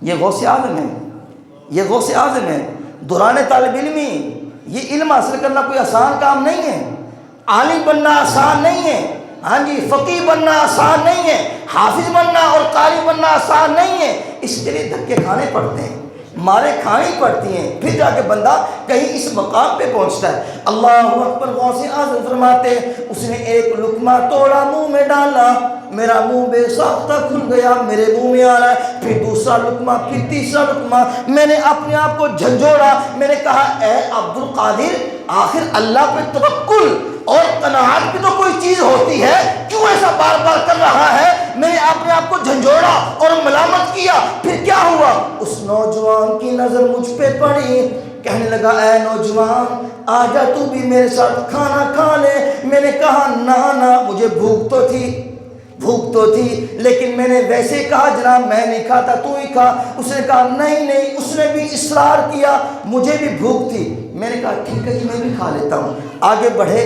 یہ غوث اعظم ہے، یہ غوث اعظم ہے۔ دوران طالب علمی یہ علم حاصل کرنا کوئی آسان کام نہیں ہے، عالم بننا آسان نہیں ہے، ہاں جی، فقیہ بننا آسان نہیں ہے، حافظ بننا اور قاری بننا آسان نہیں ہے۔ اس کے لیے دھکے کھانے پڑتے ہیں، مارے کھانی پڑتی ہیں، پھر جا کے بندہ کہیں اس مقام پہ پہنچتا ہے۔ اللہ اکبر۔ غوث اعظم فرماتے اس نے ایک لقمہ توڑا، منہ میں ڈالا، میرا منہ بے ساختہ کھل گیا، میرے منہ میں آ رہا ہے، پھر دوسرا لقمہ، پھر تیسرا لقمہ۔ میں نے اپنے آپ کو جھنجھوڑا، میں نے کہا اے عبد القادر، آخر اللہ پہ توکل اور قناعت بھی تو کوئی چیز ہوتی ہے، کیوں ایسا بار بار کر رہا ہے؟ میں نے اپنے آپ کو جھنجھوڑا اور ملامت کیا۔ پھر کیا ہوا؟ اس نوجوان کی نظر مجھ پہ پڑی، کہنے لگا اے نوجوان آجا تو بھی میرے ساتھ کھانا کھا لے۔ میں نے کہا نہ مجھے بھوک تو تھی، لیکن میں نے ویسے کہا جناب میں نہیں کھاتا، تو ہی کھا۔ اس نے کہا نہیں، اس نے بھی اصرار کیا، مجھے بھی بھوک تھی۔ میں نے کہا ٹھیک ہے جی میں بھی کھا لیتا ہوں۔ آگے بڑھے،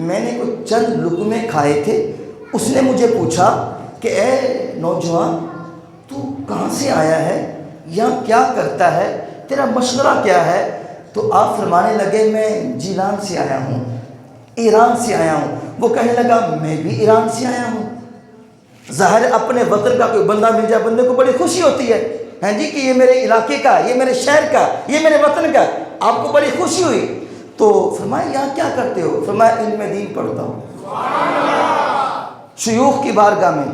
میں نے کچھ چند لقمے کھائے تھے۔ اس نے مجھے پوچھا کہ اے نوجوان تو کہاں سے آیا ہے، یہاں کیا کرتا ہے، تیرا مشغلہ کیا ہے؟ تو آپ فرمانے لگے میں جیلان سے آیا ہوں، ایران سے آیا ہوں۔ وہ کہنے لگا میں بھی ایران سے آیا ہوں۔ ظاہر اپنے وطن کا کوئی بندہ مل جائے بندے کو بڑی خوشی ہوتی ہے، ہاں جی، کہ یہ میرے علاقے کا، یہ میرے شہر کا، یہ میرے وطن کا، آپ کو بڑی خوشی ہوئی۔ تو فرمایا یہاں کیا کرتے ہو؟ فرمایا علم دین پڑھتا ہوں، شیوخ کی بارگاہ میں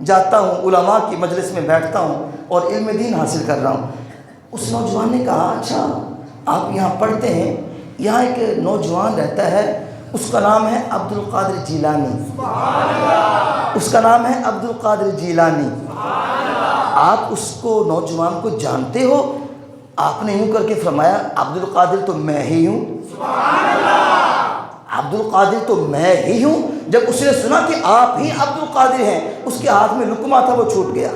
جاتا ہوں، علماء کی مجلس میں بیٹھتا ہوں اور علم دین حاصل کر رہا ہوں۔ اس نوجوان نے کہا اچھا آپ یہاں پڑھتے ہیں، یہاں ایک نوجوان رہتا ہے، اس کا نام ہے عبد القادر جیلانی، اس کا نام ہے عبد القادر جیلانی، آپ اس کو نوجوان کو جانتے ہو؟ آپ نے یوں کر کے فرمایا عبد القادر تو میں ہی ہوں، عبد القادر تو میں ہی ہوں۔ جب اس نے سنا کہ آپ ہی عبد القادر ہیں، اس کے ہاتھ میں لقمہ تھا وہ چھوٹ گیا،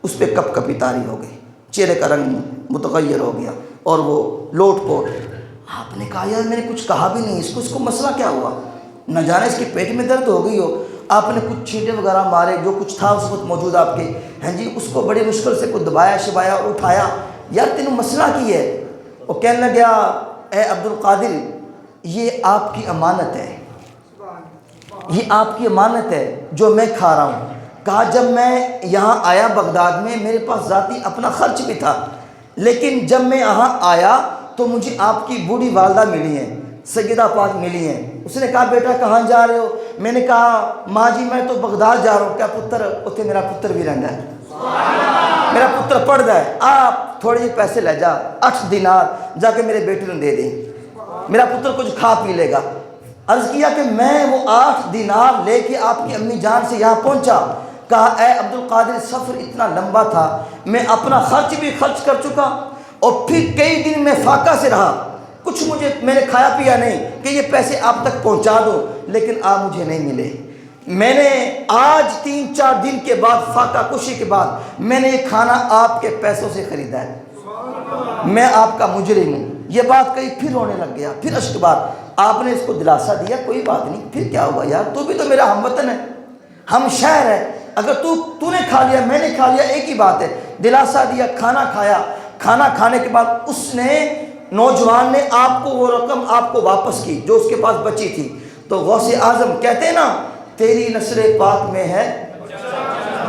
اس پہ کپ کپی طاری ہو گئی، چہرے کا رنگ متغیر ہو گیا اور وہ لوٹ پوٹ۔ آپ نے کہا یار میں نے کچھ کہا بھی نہیں اس کو مسئلہ کیا ہوا؟ نہ جانے اس کے پیٹ میں درد ہو گئی ہو۔ آپ نے کچھ چھینٹے وغیرہ مارے، جو کچھ تھا اس وقت موجود آپ کے، ہاں جی، اس کو بڑی مشکل سے کوئی دبایا شبایا اور اٹھایا، یار تینوں مسئلہ کی ہے؟ وہ کہنے لگا اے عبد القادر یہ آپ کی امانت ہے، یہ آپ کی امانت ہے جو میں کھا رہا ہوں۔ کہا جب میں یہاں آیا بغداد میں میرے پاس ذاتی اپنا خرچ بھی تھا، لیکن جب میں یہاں آیا تو مجھے آپ کی بوڑھی والدہ ملی ہیں، سیدہ پاک ملی ہیں۔ اس نے کہا بیٹا کہاں جا رہے ہو؟ میں نے کہا ماں جی میں تو بغداد جا رہا ہوں۔ کیا پتر؟ اتنے میرا پتر بھی رہندا ہے، میرا پتر پڑھدا ہے، آپ تھوڑے جی پیسے لے جا، 8 دینار جا کے میرے بیٹے نے دے دیں، میرا پتر کچھ کھا پی لے گا۔ عرض کیا کہ میں وہ 8 دینار لے کے آپ کی امی جان سے یہاں پہنچا۔ کہا اے عبد القادر سفر اتنا لمبا تھا، میں اپنا خرچ بھی خرچ کر چکا اور پھر کئی دن میں فاقہ سے رہا، کچھ میں نے کھایا پیا نہیں کہ یہ پیسے آپ تک پہنچا دو، لیکن آپ مجھے نہیں ملے۔ میں نے آج 3-4 دن کے بعد فاقہ کشی کے بعد میں نے یہ کھانا آپ کے پیسوں سے خریدا ہے، میں آپ کا مجرم ہوں۔ یہ بات کہی پھر رونے لگ گیا، پھر اشک بار۔ آپ نے اس کو دلاسا دیا کوئی بات نہیں، پھر کیا ہوا یار، تو بھی تو میرا ہم وطن ہے، ہم شہر ہے، اگر تو نے کھا لیا میں نے کھا لیا ایک ہی بات ہے۔ دلاسا دیا، کھانا کھایا، کھانا کھانے کے بعد اس نے نوجوان نے آپ کو وہ رقم آپ کو واپس کی جو اس کے پاس بچی تھی۔ تو غوث اعظم کہتے ہیں نا تیری نثر پاک میں ہے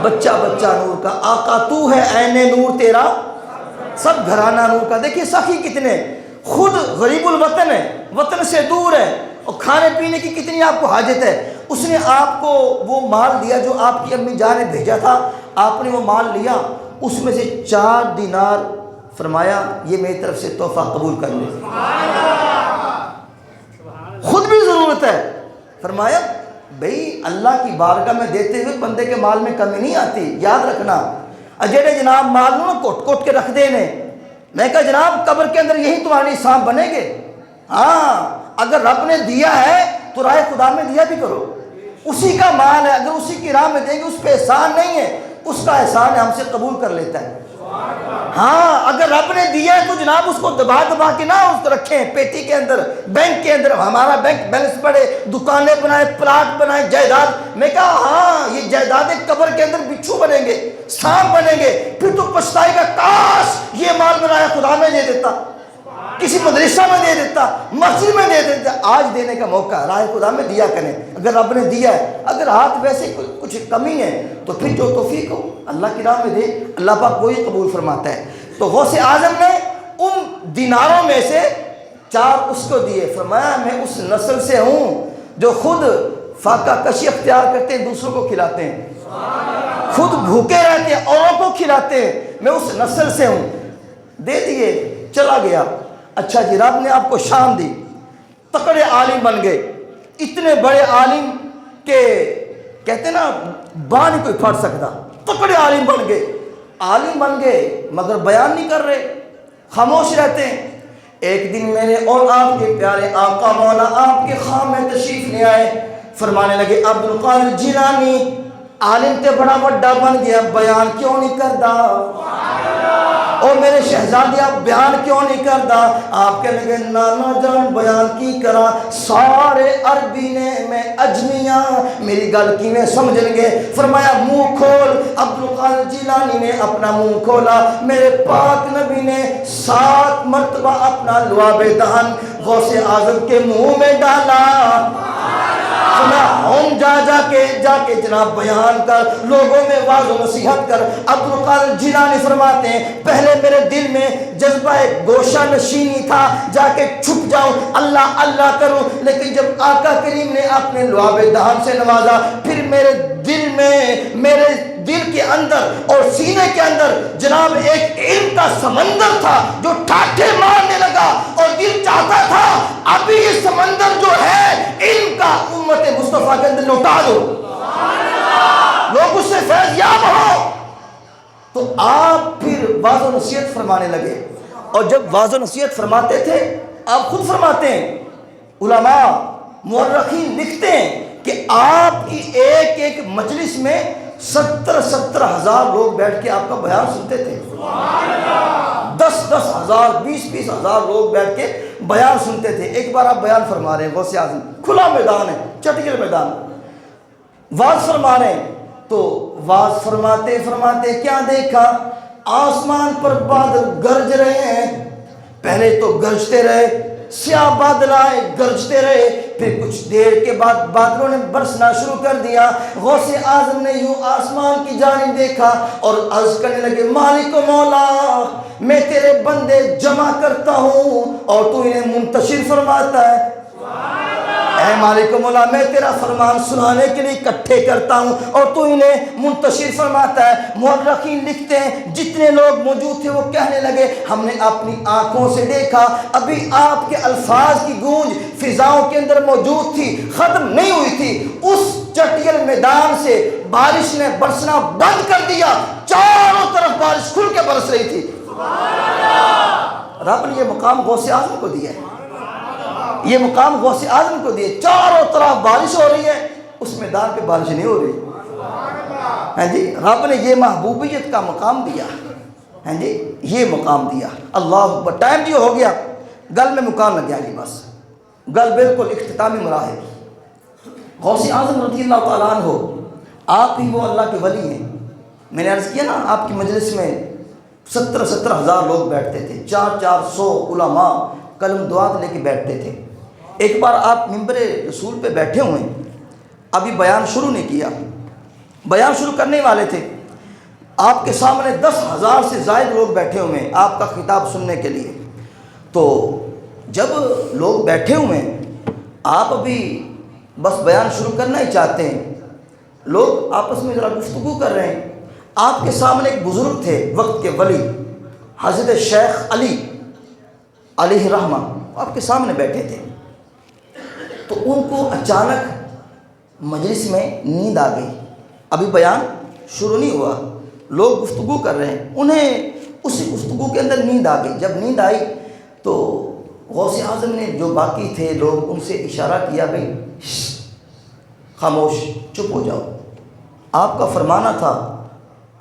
بچہ بچہ نور کا، آقا تو ہے عین نور تیرا سب گھرانہ نور کا۔ دیکھیے سخی کتنے، خود غریب الوطن ہے، وطن سے دور ہے، اور کھانے پینے کی کتنی آپ کو حاجت ہے۔ اس نے آپ کو وہ مال دیا جو آپ کی امی جان نے بھیجا تھا، آپ نے وہ مال لیا اس میں سے 4 دینار فرمایا یہ میری طرف سے تحفہ قبول کر لے. خود بھی ضرورت ہے. فرمایا بھئی اللہ کی بارگاہ میں دیتے ہوئے بندے کے مال میں کمی نہیں آتی, یاد رکھنا. اجڑے جناب مال نو کوٹ کوٹ کے رکھ دینے. میں کہا جناب قبر کے اندر یہی تمہاری سانپ بنے گے. ہاں اگر رب نے دیا ہے تو راہ خدا میں دیا بھی کرو. اسی کا مال ہے, اگر اسی کی راہ میں دیں گے اس پہ احسان نہیں ہے, اس کا احسان ہم سے قبول کر لیتا ہے. ہاں اگر رب نے دیا ہے تو جناب اس کو دبا دبا کے نہ اس کو رکھیں پیٹی کے اندر, بینک کے اندر. ہمارا بینک بیلنس پڑے, دکانیں بنائیں, پلاٹ بنائیں, جائیداد. میں کہا ہاں یہ جائیدادیں قبر کے اندر بچھو بنیں گے, سانپ بنیں گے, پھر تو پچھتائے گا کاش یہ مال بنایا خدا میں دے دیتا, کسی مدرسہ میں دے دیتا, مسجد میں دے دیتا. آج دینے کا موقع ہے, راہ خدا میں دیا کریں اگر رب نے دیا ہے. اگر ہاتھ ویسے کچھ کمی ہے تو پھر جو توفیق ہو اللہ کی راہ میں دے, اللہ پاک وہی قبول فرماتا ہے. تو غوث اعظم نے ان دیناروں میں سے 4 اس کو دیے. فرمایا میں اس نسل سے ہوں جو خود فاقہ کشی اختیار کرتے ہیں, دوسروں کو کھلاتے ہیں, خود بھوکے رہتے ہیں, اوروں کو کھلاتے ہیں. میں اس نسل سے ہوں. دے دیے, چلا گیا. اچھا جی رب نے آپ کو شان دی, تکڑے عالم بن گئے, اتنے بڑے عالم کہ کہتے ہیں نا باں نہیں کوئی پھاڑ سکتا. تکڑے عالم بن گئے, عالم بن گئے مگر بیان نہیں کر رہے, خاموش رہتے ہیں. ایک دن میرے اور آپ کے پیارے آقا مولا آپ کے خام میں تشریف لے آئے. فرمانے لگے عبد القادر جیلانی عالم تے بڑا وڈا بن گیا, بیان کیوں نہیں کردا؟ اور میرے شہزادی آپ بیان کیوں نہیں کردا؟ آپ کہنے لگے نانا جان بیان کی کرا, سارے عربی نے میں اجمیاں میری گل کی میں سمجھ گے. فرمایا منہ کھول. عبد القادر جیلانی نے اپنا منہ کھولا. میرے پاک نبی نے 7 مرتبہ اپنا لعاب دہن غوث اعظم کے منہ میں ڈالا. ہم جا کے جناب بیان کر, لوگوں میں واعظ و نصیحت کر. عبد القادر جیلانی فرماتے ہیں پہلے میرے دل میں جذبہ گوشہ نشینی تھا, جا کے چھپ جاؤں, اللہ اللہ کروں. لیکن جب آقا کریم نے اپنے لعاب دہن سے نوازا, پھر میرے دل کے اندر اور سینے کے اندر جناب ایک علم کا سمندر تھا جو ٹھاٹھے مارنے لگا, اور دل چاہتا تھا ابھی یہ سمندر جو ہے علم کا امت مصطفیٰ کے اندر لوٹا دو, لوگ اس سے فیض یاب ہو. تو آپ پھر واعظ و نصیحت فرمانے لگے, اور جب واعظ و نصیحت فرماتے تھے آپ خود فرماتے ہیں, علماء مورخین لکھتے ہیں کہ آپ کی ایک مجلس میں 70 ہزار لوگ بیٹھ کے آپ کا بیان سنتے تھے. 10 ہزار 20 ہزار لوگ بیٹھ کے بیان سنتے تھے. ایک بار آپ بیان فرما رہے ہیں غوث اعظم, کھلا میدان ہے, چٹکل میدان, واز فرما رہے ہیں. تو واز فرماتے کیا دیکھا؟ آسمان پر بادل گرج رہے ہیں. پہلے تو گرجتے رہے, سیاہ بادل آئے, گرجتے رہے, پھر کچھ دیر کے بعد بادلوں نے برسنا شروع کر دیا. غوث اعظم نے یوں آسمان کی جانب دیکھا اور عرض کرنے لگے مالک و مولا, میں تیرے بندے جمع کرتا ہوں اور تو انہیں منتشر فرماتا ہے. اے مالک و مولا, میں تیرا فرمان سنانے کے لیے اکٹھے کرتا ہوں اور تو انہیں منتشر فرماتا ہے. مورخین لکھتے ہیں جتنے لوگ موجود تھے وہ کہنے لگے ہم نے اپنی آنکھوں سے دیکھا, ابھی آپ کے الفاظ کی گونج فضاؤں کے اندر موجود تھی, ختم نہیں ہوئی تھی. اس چٹیل میدان سے بارش نے برسنا بند کر دیا, چاروں طرف بارش کھل کے برس رہی تھی. رب نے یہ مقام غوث اعظم کو دیا ہے, یہ مقام غوث اعظم کو دیے. چاروں طرف بارش ہو رہی ہے, اس میدان پہ بارش نہیں ہو رہی. ہاں جی, رب نے یہ محبوبیت کا مقام دیا. ہاں جی, یہ مقام دیا. اللہ اکبر. ٹائم جو ہو گیا, گل میں مقام لگ گیا جی, بس گل بالکل اختتامی مراحل. غوث اعظم رضی اللہ تعالیٰ عنہ آپ ہی وہ اللہ کے ولی ہیں. میں نے عرض کیا نا آپ کی مجلس میں 70 ہزار لوگ بیٹھتے تھے, 400 علماء قلم دعات لے کے بیٹھتے تھے. ایک بار آپ منبر رسول پہ بیٹھے ہوئے, ابھی بیان شروع نہیں کیا, بیان شروع کرنے والے تھے. آپ کے سامنے 10,000 سے زائد لوگ بیٹھے ہوئے ہیں آپ کا خطاب سننے کے لیے. تو جب لوگ بیٹھے ہوئے ہیں, آپ ابھی بس بیان شروع کرنا ہی چاہتے ہیں, لوگ آپس میں ذرا گفتگو کر رہے ہیں. آپ کے سامنے ایک بزرگ تھے وقت کے ولی حضرت شیخ علی علیہ رحمہ، آپ کے سامنے بیٹھے تھے، تو ان کو اچانک مجلس میں نیند آ گئی۔ ابھی بیان شروع نہیں ہوا، لوگ گفتگو کر رہے ہیں، انہیں اسی گفتگو کے اندر نیند آ گئی۔ جب نیند آئی تو غوث اعظم نے جو باقی تھے لوگ ان سے اشارہ کیا، بھائی خاموش، چپ ہو جاؤ۔ آپ کا فرمانا تھا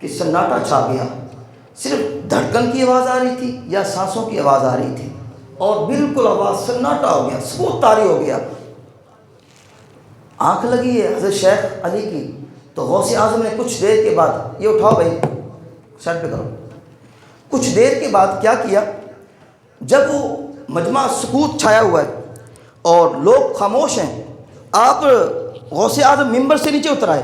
کہ سناٹا چھا گیا، صرف دھڑکن کی آواز آ رہی تھی یا سانسوں کی آواز آ رہی تھی، اور بالکل آواز سناٹا ہو گیا، سکوت طاری ہو گیا۔ آنکھ لگی ہے حضرت شیخ علی کی، تو غوث اعظم نے کچھ دیر کے بعد، یہ اٹھاؤ بھائی سائڈ پہ کرو، کچھ دیر کے بعد کیا کیا، جب وہ مجمع سکوت چھایا ہوا ہے اور لوگ خاموش ہیں، آپ غوث اعظم ممبر سے نیچے اتر آئے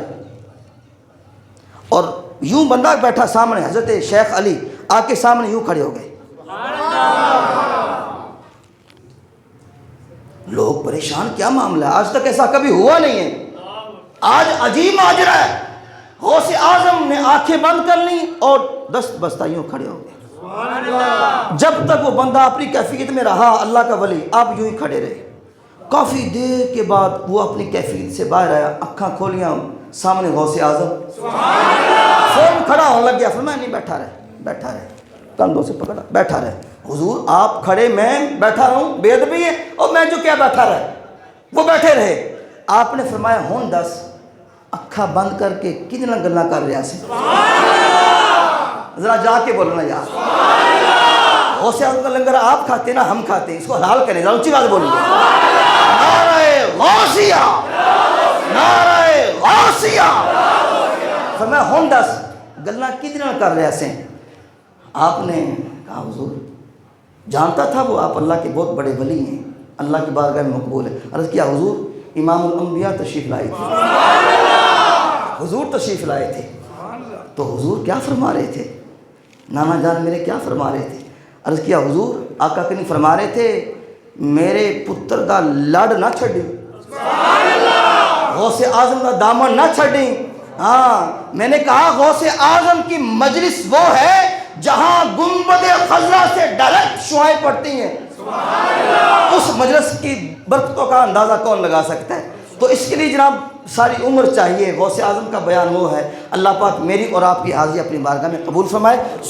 اور یوں بندہ بیٹھا سامنے، حضرت شیخ علی آ کے سامنے یوں کھڑے ہو گئے۔ لوگ پریشان، کیا معاملہ ہے؟ آج تک ایسا کبھی ہوا نہیں ہے، آج عجیب ماجرا ہے۔ غوث اعظم نے آنکھیں بند کر لیں اور دست بستہ یوں کھڑے ہو گئے۔ جب تک وہ بندہ اپنی کیفیت میں رہا، اللہ کا ولی، آپ یوں ہی کھڑے رہے۔ کافی دیر کے بعد وہ اپنی کیفیت سے باہر آیا، آنکھاں کھولیاں، سامنے غوث اعظم، فون کھڑا ہونے لگ گیا۔ فرمایا نہیں، بیٹھا رہے، بیٹھا رہے، کندھوں سے پکڑا، بیٹھا رہے۔ حضور آپ کھڑے، میں بیٹھا رہوں، بے ادبی ہے، اور میں جو کیا بیٹھا رہے، وہ بیٹھے رہے۔ آپ نے فرمایا ہون دس، اکھا بند کر کے کتنا گلا کر رہا سے، ذرا جا کے بولنا یار۔ غوث اعظم کا لنگر آپ کھاتے نا، ہم کھاتے ہیں، اس کو حلال کریں، ذرا اونچی بات بولیں گے، نعرہ غوثیہ، نعرہ غوثیہ۔ فرمایا ہون دس، گلا کتنا کر رہے سے۔ آپ نے کہا حضور جانتا تھا وہ آپ اللہ کے بہت بڑے ولی ہیں، اللہ کی بارگاہ میں مقبول ہے۔ عرض کیا حضور امام الانبیاء تشریف لائے تھے، حضور تشریف لائے تھے، تو حضور کیا فرما رہے تھے؟ نانا جان میرے کیا فرما رہے تھے؟ عرض کیا حضور آقا کریم فرما رہے تھے میرے پتر دا لڑ نہ چھڑی، غوث اعظم کا دامن نہ چھڑی۔ ہاں میں نے کہا غوث اعظم کی مجلس وہ ہے جہاں گنبد خضرا سے ڈائریکٹ شعائیں پڑتی ہیں، اس مجلس کی برکتوں کا اندازہ کون لگا سکتا ہے؟ تو اس کے لیے جناب ساری عمر چاہیے۔ غوث اعظم کا بیان وہ ہے۔ اللہ پاک میری اور آپ کی حاضری اپنی بارگاہ میں قبول فرمائے۔